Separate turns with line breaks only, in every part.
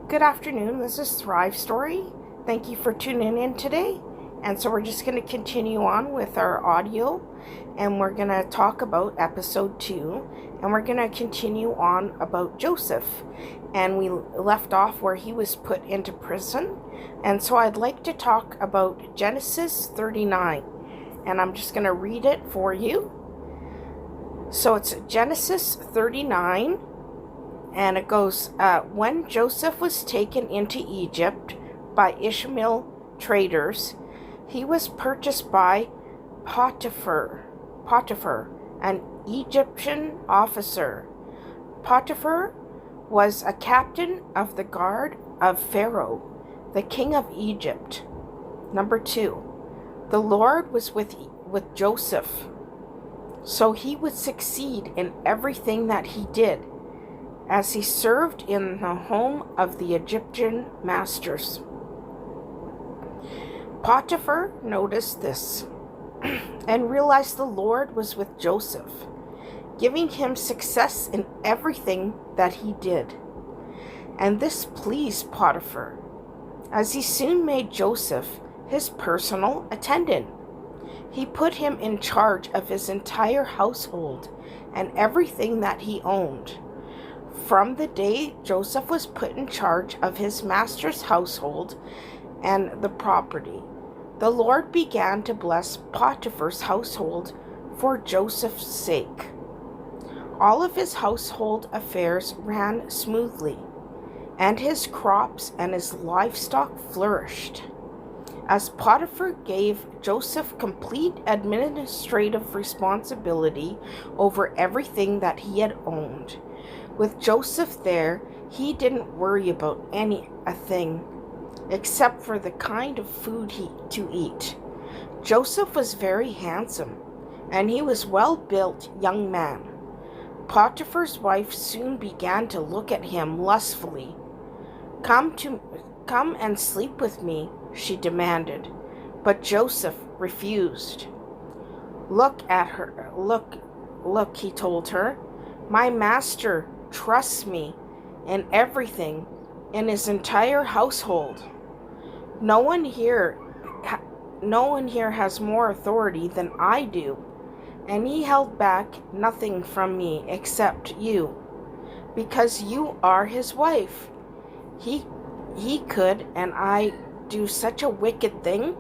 Good afternoon, this is Thrive Story. Thank you for tuning in today. And so we're just going to continue on with our audio, and we're going to talk about episode 2, and we're going to continue on about Joseph. And we left off where he was put into prison. And so I'd like to talk about Genesis 39, and I'm just going to read it for you. So it's Genesis 39. And it goes, when Joseph was taken into Egypt by Ishmael traders, he was purchased by Potiphar, an Egyptian officer. Potiphar was a captain of the guard of Pharaoh, the king of Egypt. Number 2, the Lord was with Joseph, so he would succeed in everything that he did, as he served in the home of the Egyptian masters. Potiphar noticed this and realized the Lord was with Joseph, giving him success in everything that he did. And this pleased Potiphar, as he soon made Joseph his personal attendant. He put him in charge of his entire household and everything that he owned. From the day Joseph was put in charge of his master's household and the property, the Lord began to bless Potiphar's household for Joseph's sake. All of his household affairs ran smoothly, and his crops and his livestock flourished, as Potiphar gave Joseph complete administrative responsibility over everything that he had owned. With Joseph there, he didn't worry about a thing except for the kind of food to eat. Joseph was very handsome, and he was well-built young man. Potiphar's wife soon began to look at him lustfully. Come and sleep with me," she demanded, but Joseph refused. Look, he told her. "My master trusts me in everything in his entire household. No one here has more authority than I do, and he held back nothing from me except you, because you are his wife. He could, and I do such a wicked thing?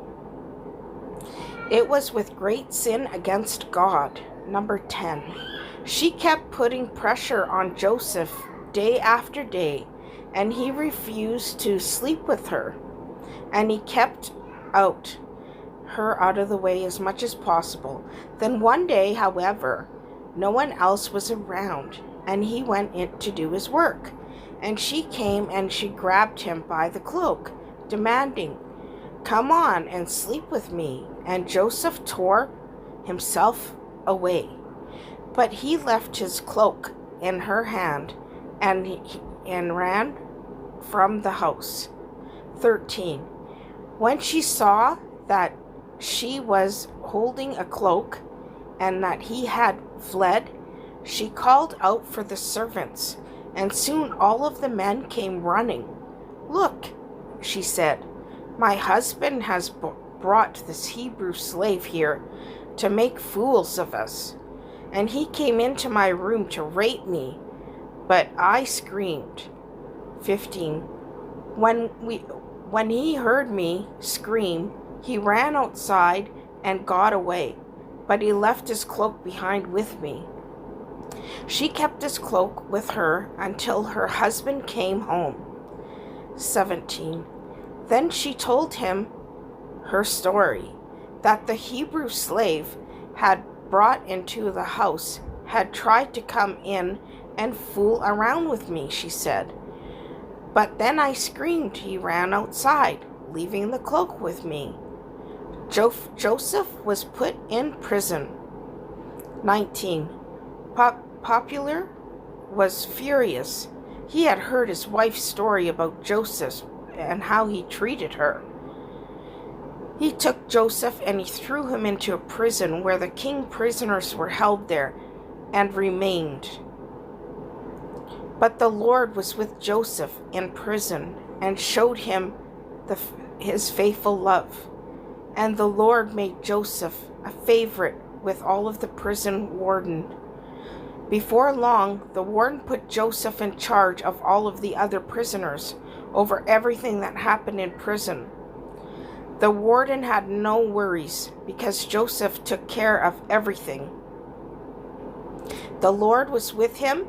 It was with great sin against God." Number 10. She kept putting pressure on Joseph day after day, and he refused to sleep with her, and he kept her out of the way as much as possible. Then one day, however, no one else was around, and he went in to do his work, and she came and she grabbed him by the cloak, demanding, "Come on and sleep with me." And Joseph tore himself away, but he left his cloak in her hand and ran from the house. 13. When she saw that she was holding a cloak and that he had fled, she called out for the servants, and soon all of the men came running. "Look," she said, "my husband has brought this Hebrew slave here to make fools of us. And he came into my room to rape me, but I screamed." 15. When he heard me scream, he ran outside and got away, but he left his cloak behind with me. She kept his cloak with her until her husband came home. 17. Then she told him her story, that the Hebrew slave had brought into the house had tried to come in and fool around with me, she said. But then I screamed. He ran outside, leaving the cloak with me. Joseph was put in prison. 19. Popular was furious. He had heard his wife's story about Joseph and how he treated her. He took Joseph and he threw him into a prison where the king prisoners were held there and remained. But the Lord was with Joseph in prison and showed him his faithful love. And the Lord made Joseph a favorite with all of the prison warden. Before long, the warden put Joseph in charge of all of the other prisoners over everything that happened in prison. The warden had no worries because Joseph took care of everything. The Lord was with him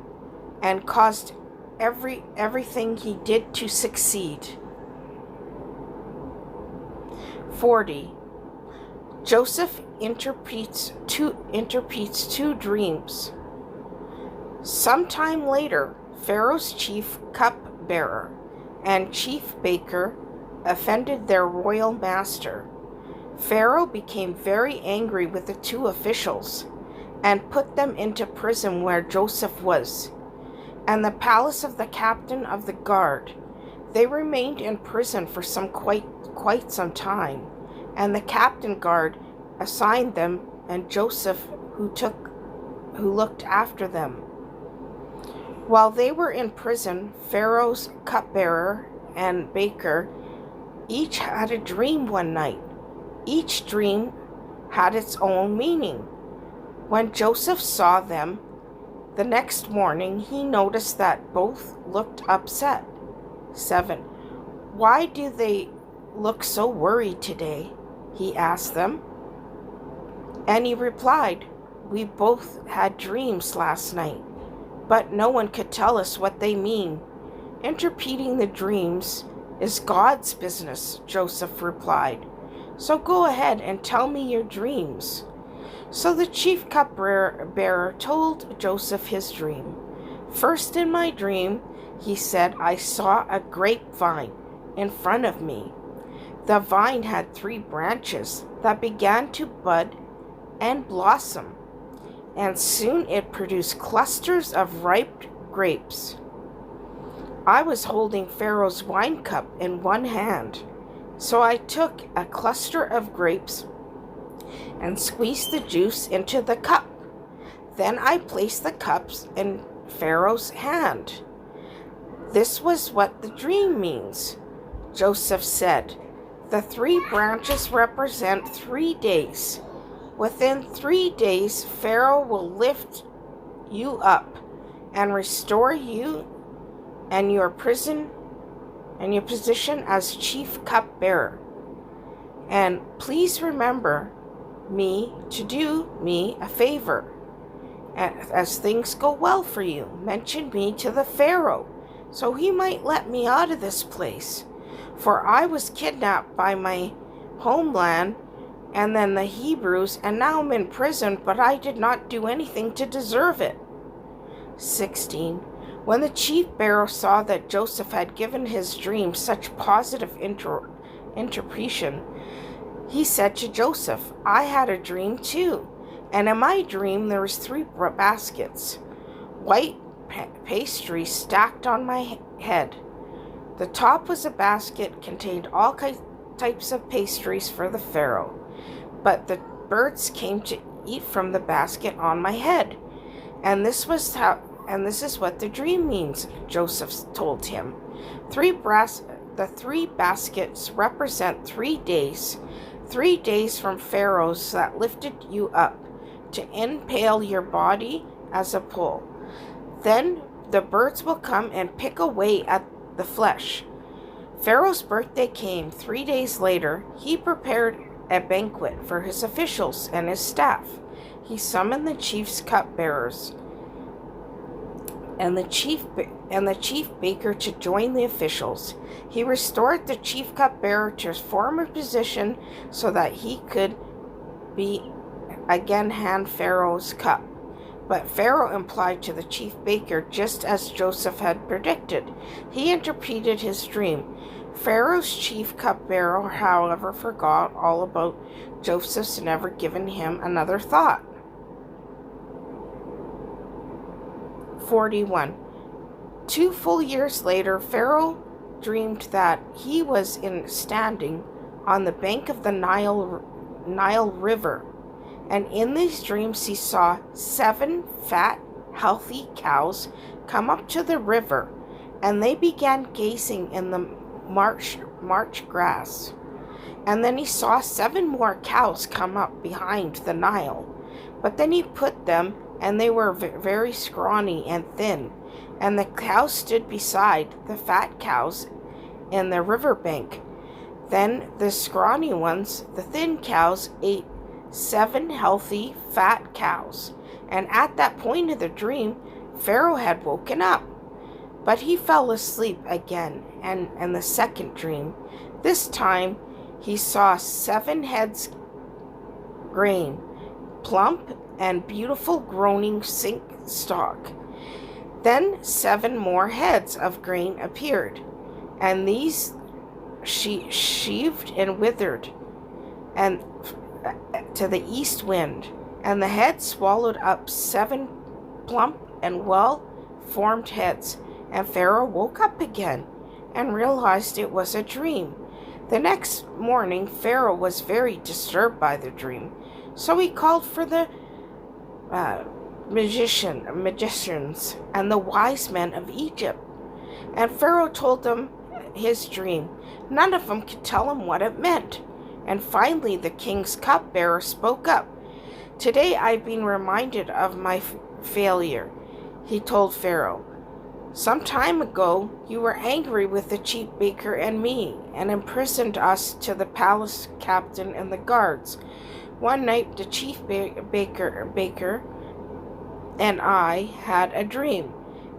and caused everything he did to succeed. 40. Joseph interprets two dreams. Sometime later, Pharaoh's chief cupbearer and chief baker offended their royal master. Pharaoh became very angry with the two officials and put them into prison where Joseph was, and the palace of the captain of the guard. They remained in prison for quite some time, and the captain guard assigned them and Joseph who looked after them. While they were in prison, Pharaoh's cupbearer and baker each had a dream one night. Each dream had its own meaning. When Joseph saw them the next morning, he noticed that both looked upset. 7. Why do they look so worried today? He asked them. And he replied, we both had dreams last night, but no one could tell us what they mean. Interpreting the dreams is God's business, Joseph replied. So go ahead and tell me your dreams. So the chief cupbearer told Joseph his dream. First in my dream, he said, I saw a grapevine in front of me. The vine had 3 branches that began to bud and blossom, and soon it produced clusters of ripe grapes. I was holding Pharaoh's wine cup in one hand, so I took a cluster of grapes and squeezed the juice into the cup. Then I placed the cups in Pharaoh's hand. This was what the dream means, Joseph said. The 3 branches represent 3 days. Within 3 days, Pharaoh will lift you up and restore you and your position as chief cupbearer. And please remember me to do me a favor. As things go well for you, mention me to the Pharaoh, so he might let me out of this place. For I was kidnapped by my homeland and then the Hebrews, and now I'm in prison, but I did not do anything to deserve it. 16. When the chief bearer saw that Joseph had given his dream such positive interpretation, he said to Joseph, I had a dream too, and in my dream there was 3 baskets, white pastry stacked on my head. The top was a basket contained all types of pastries for the Pharaoh, but the birds came to eat from the basket on my head. And this is what the dream means, Joseph told him. The 3 baskets represent 3 days. 3 days from Pharaoh's that lifted you up to impale your body as a pole. Then the birds will come and pick away at the flesh. Pharaoh's birthday came 3 days later. He prepared a banquet for his officials and his staff. He summoned the chief's cupbearers and the chief baker to join the officials. He restored the chief cupbearer to his former position so that he could again hand Pharaoh's cup. But Pharaoh implied to the chief baker, just as Joseph had predicted. He interpreted his dream. Pharaoh's chief cupbearer, however, forgot all about Joseph's never given him another thought. 41. 2 full years later, Pharaoh dreamed that he was standing on the bank of the Nile River, and in these dreams he saw 7 fat, healthy cows come up to the river, and they began gazing in the marsh grass. And then he saw 7 more cows come up behind the Nile. But then he put them, and they were very scrawny and thin. And the cows stood beside the fat cows in the riverbank. Then the scrawny ones, the thin cows, ate 7 healthy fat cows. And at that point of the dream, Pharaoh had woken up. But he fell asleep again, and the second dream. This time he saw 7 heads grain, plump and beautiful growing stalk. Then 7 more heads of grain appeared, and these sheaved and withered and to the east wind, and the head swallowed up 7 plump and well-formed heads. And Pharaoh woke up again and realized it was a dream. The next morning, Pharaoh was very disturbed by the dream, so he called for the magicians and the wise men of Egypt. And Pharaoh told them his dream. None of them could tell him what it meant. And finally, the king's cupbearer spoke up. "Today I've been reminded of my failure," he told Pharaoh. "Some time ago, you were angry with the chief baker and me, and imprisoned us to the palace captain and the guards. One night, the chief baker and I had a dream,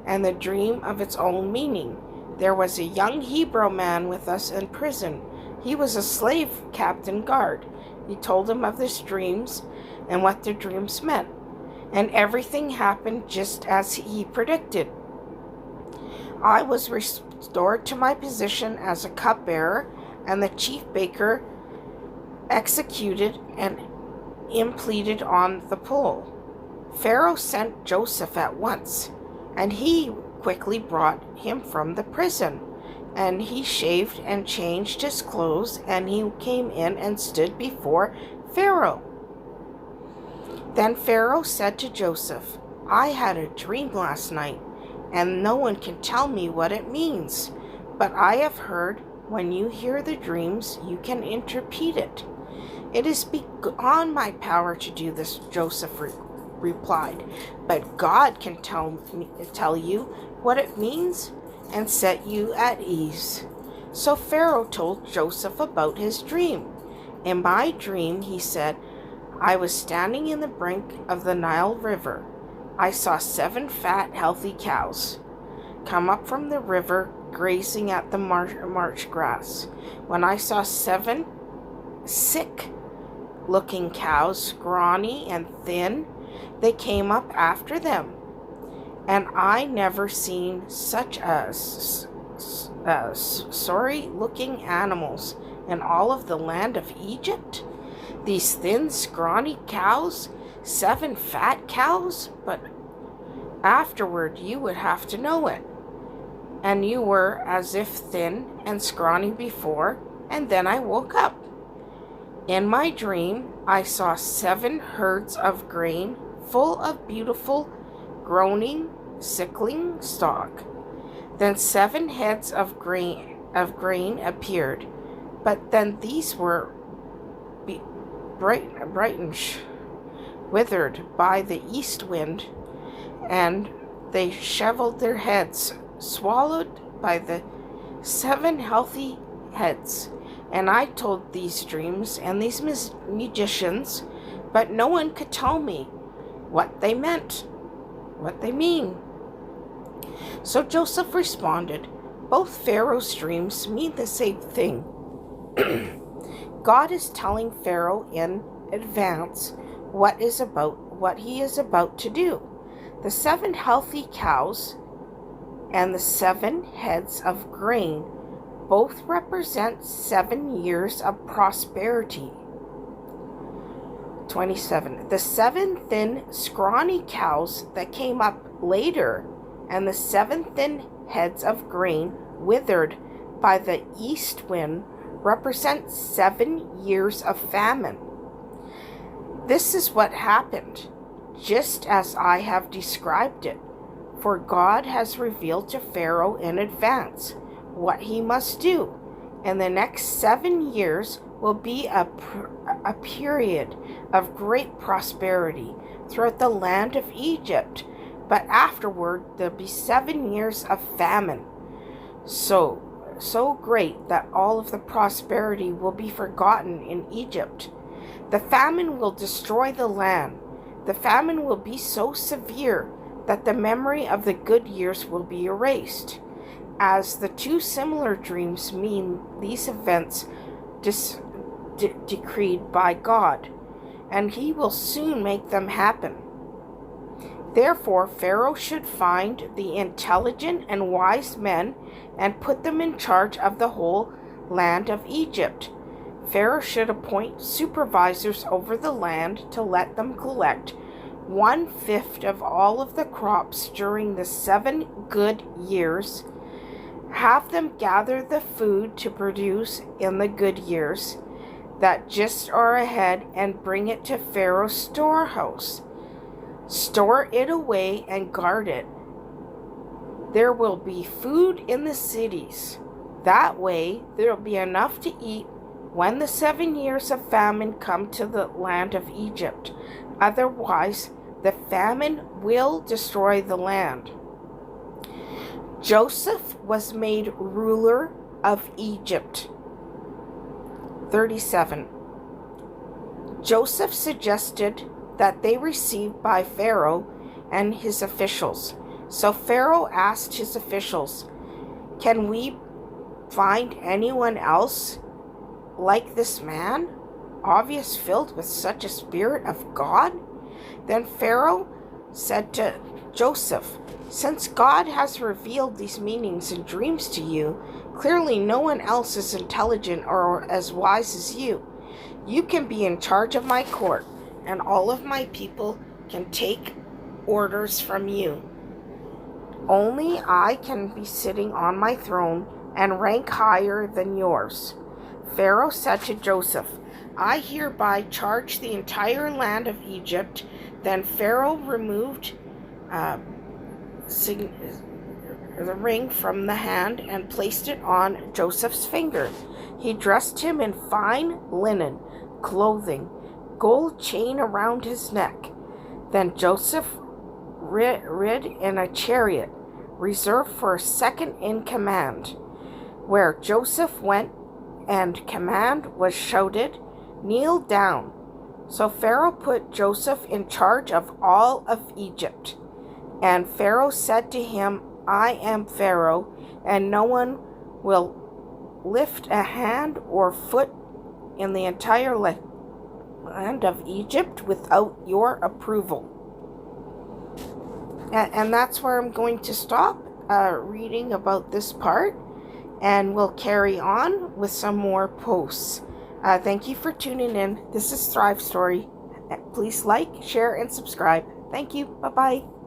and the dream of its own meaning. There was a young Hebrew man with us in prison. He was a slave captain guard. He told him of his dreams and what the dreams meant, and everything happened just as he predicted. I was restored to my position as a cupbearer, and the chief baker executed and implemented on the pole. Pharaoh sent Joseph at once, and he quickly brought him from the prison. And he shaved and changed his clothes, and he came in and stood before Pharaoh. Then Pharaoh said to Joseph, "I had a dream last night, and no one can tell me what it means. But I have heard when you hear the dreams, you can interpret it." "It is beyond my power to do this," Joseph replied. "But God can tell you what it means and set you at ease." So Pharaoh told Joseph about his dream. "In my dream," he said, "I was standing in the brink of the Nile River. I saw 7 fat, healthy cows come up from the river, grazing at the marsh grass. When I saw 7 sick-looking cows, scrawny and thin, they came up after them. And I never seen such sorry-looking animals in all of the land of Egypt. These thin, scrawny cows, 7 fat cows, but afterward you would have to know it. And you were as if thin and scrawny before, and then I woke up. In my dream, I saw 7 herds of grain full of beautiful, groaning, sickling stalk. Then 7 heads of grain appeared, but then these were withered by the east wind, and they shriveled their heads, swallowed by the 7 healthy heads. And I told these dreams and these magicians, but no one could tell me what they meant, what they mean." So Joseph responded, "Both Pharaoh's dreams mean the same thing. God is telling Pharaoh in advance what he is about to do. The 7 healthy cows and the 7 heads of grain both represent 7 years of prosperity." 27. The 7 thin, scrawny cows that came up later and the 7 thin heads of grain withered by the east wind represent 7 years of famine. This is what happened, just as I have described it. for God has revealed to Pharaoh in advance what he must do. And the next 7 years will be a period of great prosperity throughout the land of Egypt. But afterward, there'll be 7 years of famine, so great that all of the prosperity will be forgotten in Egypt. The famine will destroy the land. The famine will be so severe that the memory of the good years will be erased. As the two similar dreams mean these events decreed by God, and he will soon make them happen. Therefore, Pharaoh should find the intelligent and wise men and put them in charge of the whole land of Egypt. Pharaoh should appoint supervisors over the land to let them collect 1/5 of all of the crops during the 7 good years. Have them gather the food to produce in the good years that just are ahead and bring it to Pharaoh's storehouse. Store it away and guard it. There will be food in the cities. That way, there will be enough to eat when the 7 years of famine come to the land of Egypt. Otherwise, the famine will destroy the land. Joseph was made ruler of Egypt. 37. Joseph suggested that they received by Pharaoh and his officials. So Pharaoh asked his officials, "Can we find anyone else like this man, obvious filled with such a spirit of God?" Then Pharaoh said to Joseph, "Since God has revealed these meanings and dreams to you, clearly no one else is intelligent or as wise as you. You can be in charge of my court, and all of my people can take orders from you. Only I can be sitting on my throne and rank higher than yours." Pharaoh said to Joseph, "I hereby charge the entire land of Egypt." Then Pharaoh removed the ring from the hand and placed it on Joseph's finger. He dressed him in fine linen clothing, gold chain around his neck. Then Joseph rid in a chariot reserved for a second in command. Where Joseph went and command was shouted, "Kneel down." So Pharaoh put Joseph in charge of all of Egypt. And Pharaoh said to him, "I am Pharaoh, and no one will lift a hand or foot in the entire land of Egypt without your approval." And that's where I'm going to stop reading about this part, and we'll carry on with some more posts. Thank you for tuning in. This is Thrive Story. Please like, share, and subscribe. Thank you. Bye-bye.